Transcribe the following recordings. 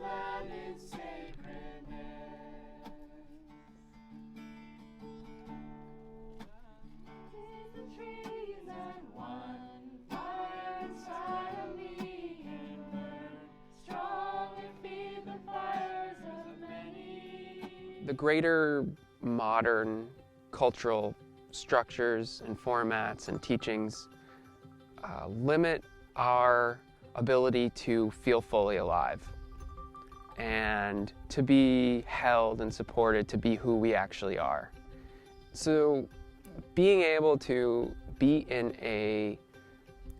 land its sacredness. Tis the trees and one fire inside of me can burn strong and feed the fires of many. The greater modern cultural structures and formats and teachings limit our ability to feel fully alive and to be held and supported to be who we actually are. So being able to be in a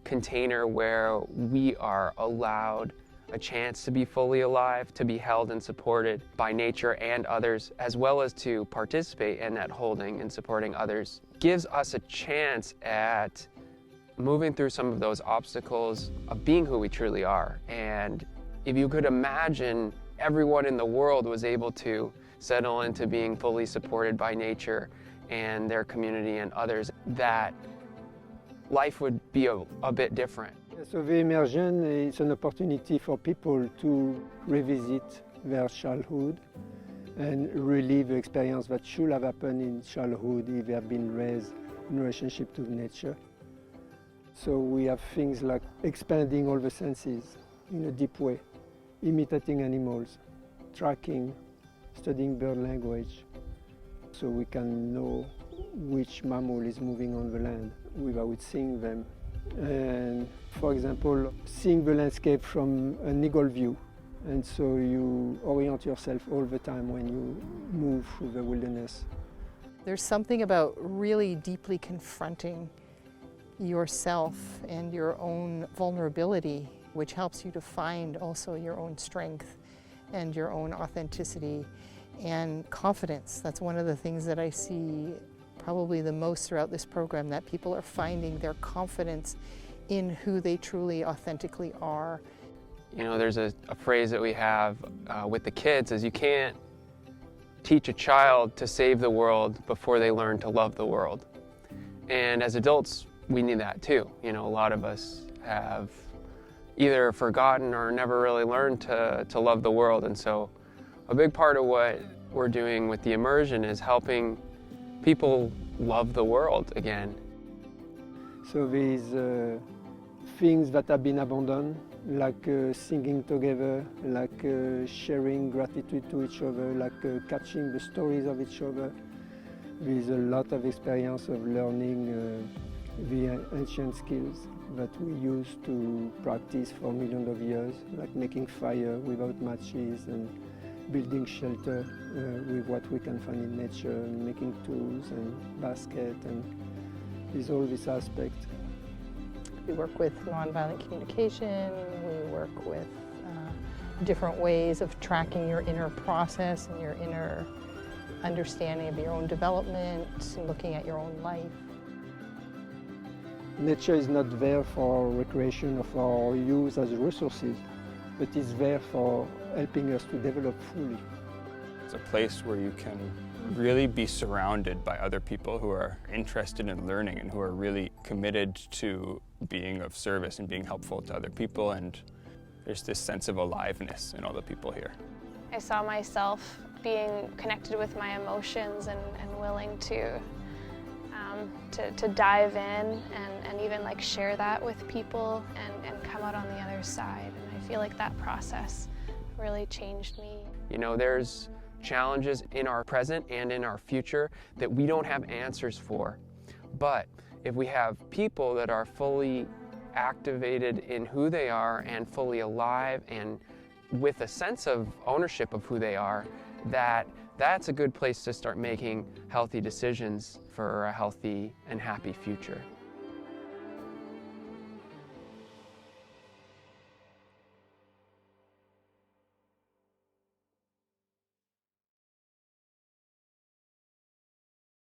container where we are allowed a chance to be fully alive, to be held and supported by nature and others, as well as to participate in that holding and supporting others, gives us a chance at moving through some of those obstacles of being who we truly are. And if you could imagine everyone in the world was able to settle into being fully supported by nature and their community and others, that life would be a bit different. So the immersion is an opportunity for people to revisit their childhood and relive the experience that should have happened in childhood if they have been raised in relationship to nature. So we have things like expanding all the senses in a deep way, imitating animals, tracking, studying bird language, so we can know which mammal is moving on the land without seeing them. And for example, seeing the landscape from an eagle view. And so you orient yourself all the time when you move through the wilderness. There's something about really deeply confronting yourself and your own vulnerability, which helps you to find also your own strength and your own authenticity and confidence. That's one of the things that I see probably the most throughout this program, that people are finding their confidence in who they truly authentically are. You know, there's a phrase that we have with the kids is you can't teach a child to save the world before they learn to love the world. And as adults, we need that too. You know, a lot of us have either forgotten or never really learned to love the world. And so a big part of what we're doing with the immersion is helping people love the world again. So these things that have been abandoned, like singing together, like sharing gratitude to each other, like catching the stories of each other. There's a lot of experience of learning the ancient skills that we used to practice for millions of years, like making fire without matches and building shelter with what we can find in nature, and making tools and basket, and there's all this aspect. We work with nonviolent communication, we work with different ways of tracking your inner process and your inner understanding of your own development, looking at your own life. Nature is not there for recreation or for use as resources, but it's there for helping us to develop fully. It's a place where you can really be surrounded by other people who are interested in learning and who are really committed to being of service and being helpful to other people, and there's this sense of aliveness in all the people here. I saw myself being connected with my emotions and willing to dive in and even like share that with people and come out on the other side. And I feel like that process really changed me. You know, there's challenges in our present and in our future that we don't have answers for. But if we have people that are fully activated in who they are and fully alive and with a sense of ownership of who they are, that's a good place to start making healthy decisions for a healthy and happy future.